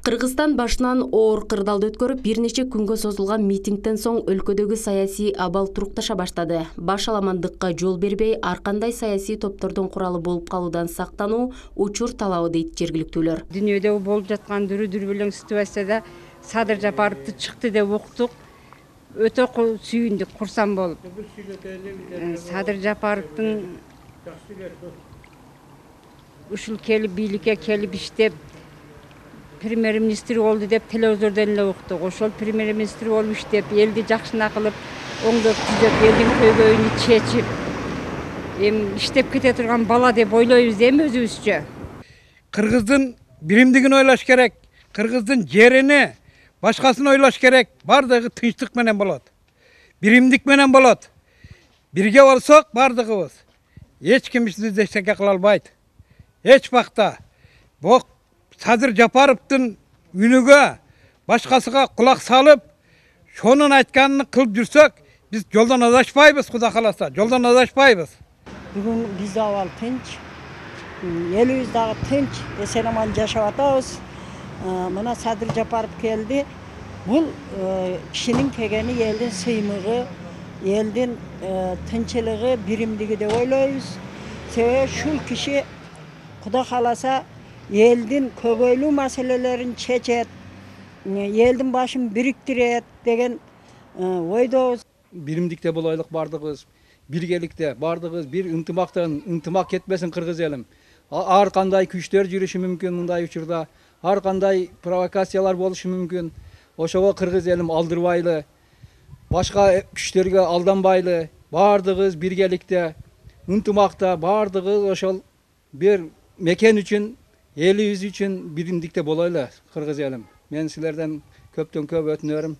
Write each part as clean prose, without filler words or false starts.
Кыргызстан башынан оор кырдаалды өткөрүп, бир нече күнгө созулган митингден соң өлкөдөгү саясий абал турукташа баштады. Баш аламандыкка жол бербей, ар кандай саясий топтордун куралы болуп калуудан сактануу учур талабы дейт жергиликтүүлөр. Дүйнөдө болуп жаткан дүрү-дүрбелең ситуацияда Садыр Жапаровду чыкты деп уктук. Өтө сүйүндүк, курсам болуп. Садыр Жапаровдун ушул келип бийликке келип иштеп премьер-министр болду деп телевизордон эле уктук. Ошол премьер-министр болуп иштеп, элди жакшына кылып, оңдоп түзөп, элдин көйгөйүн чечип, эми иштеп кете турган бала деп ойлойбуз эми өзүбүзчө. Кыргыздын биримдигин ойлош керек. Кыргыздын жерини, башкасын ойлош керек. Бардыгы тынчтык менен болот. Биримдик менен болот. Бирге болсок бардыгыбыз. Эч ким бизди эчтеке кыла албайт. Эч бакта. Бу Садыр Жапаровдун үнүгө, башкасыга кулак салып, шонун айтканын кылып жүрсөк, биз жолдон адашпайбыз, Кудай кааласа, жолдон адашпайбыз. Бүгүн биз абал тынч, элибиз дагы тынч, эсен-аман жашап атабыз. Мына Садыр Жапаров келди. Бул кишинин келгени элдин сыймыгы, элдин тынчылыгы, биримдиги деп ойлойбуз. Себеби ушул киши Кудай кааласа элдин көбөйлүү маселелерин чечет, элдин башын бириктирет деген ойдобуз. Биримдикте болойлук бардыгыбыз, биргеликте бардыгыбыз, бир ынтымак кетпесин кыргыз элим. Ар кандай күчтөр жүрүшү мүмкүн мындай учурда, ар кандай провокациялар болушу мүмкүн. Ошого кыргыз элим алдырбайлы, башка күчтөргө алданбайлы, бардыгыбыз биргеликте, ынтымакта, бардыгыбыз ошол бир мекен үчүн, элибиз үчүн биримдикте болойлу кыргыз элим. Мен силерден көптөн көп өтүнөрүм.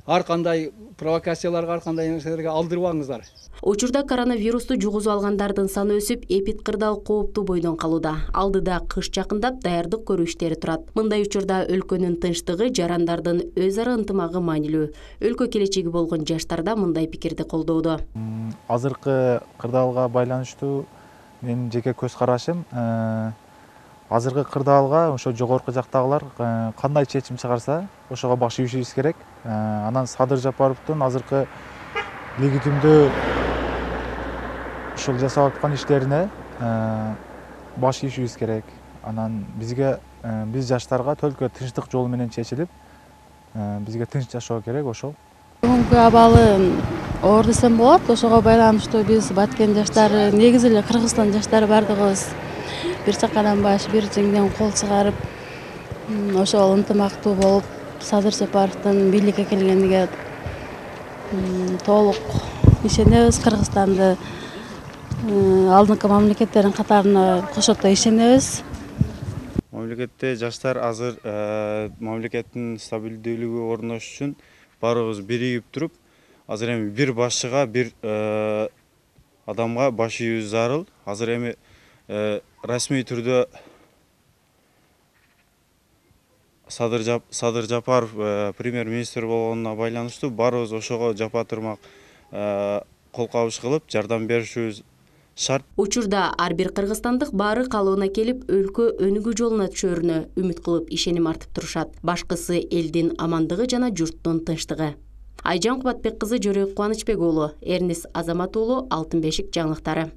Ар кандай провокацияларга, ар кандай нерселерге алдырбаңыздар. Учурда коронавирусту жугузуп алгандардын саны өсүп, эпид кырдаал кооптуу бойдон калууда. Алдыда кыш жакындап, даярдык көрүү иштери турат. Мындай учурда өлкөнүн тынчтыгы, жарандардын өз ара ынтымагы маанилүү. Өлкө келечеги болгон жаштар да мындай пикирди колдоодо. Азыркы кырдаалга байланыштуу менин жеке көз карашым, азыркы кырдаалга ошо жогорку жактагылар кандай чечим чыгарса, ошого баш ийишибиз керек. Анан Садыр Жапаровдун азыркы легитимдүү ушул жасап аткан иштерине баш ийишибиз керек. Анан бизге, биз жаштарга только тынчтык жолу менен чечилип, бизге тынч жашоо керек ошол. Бүгүнкү абалы оор десем болот. Ошого байланыштуу биз Баткен жаштары, негизи эле Кыргызстан жаштары бардыгыбыз бир чакадан баш, бир жеңден кол чыгарып, ошол ынтымактуу болуп, Садыр Жапаровдун бийликке келгениге толук ишенебиз. Кыргызстанды алдыңкы мамлекеттердин катарына кошот деп ишенебиз. Мамлекетте жаштар азыр мамлекеттин стабилдүүлүгү орнош үчүн баарыбыз биригип туруп, азыр эми бир башчыга, бир адамга баш ийүүбүз зарыл. Азыр эми расмий түрдө Садыр Жапаров премьер-министр болгонуна байланыштуу баарыбыз ошого жапа-тырмак кол кабыш кылып, жардам беришибиз шарт. Учурда ар бир кыргызстандык баары калыбына келип, өлкө өнүгүү жолуна түшөрүнө үмүт кылып, ишеним артып турушат. Башкысы элдин амандыгы жана журттун тынчтыгы. Айжан Кубатбек кызы, Жөрөк Кубанычбек уулу, Эрнис Азамат уулу, Алтын бешик жаңылыктары.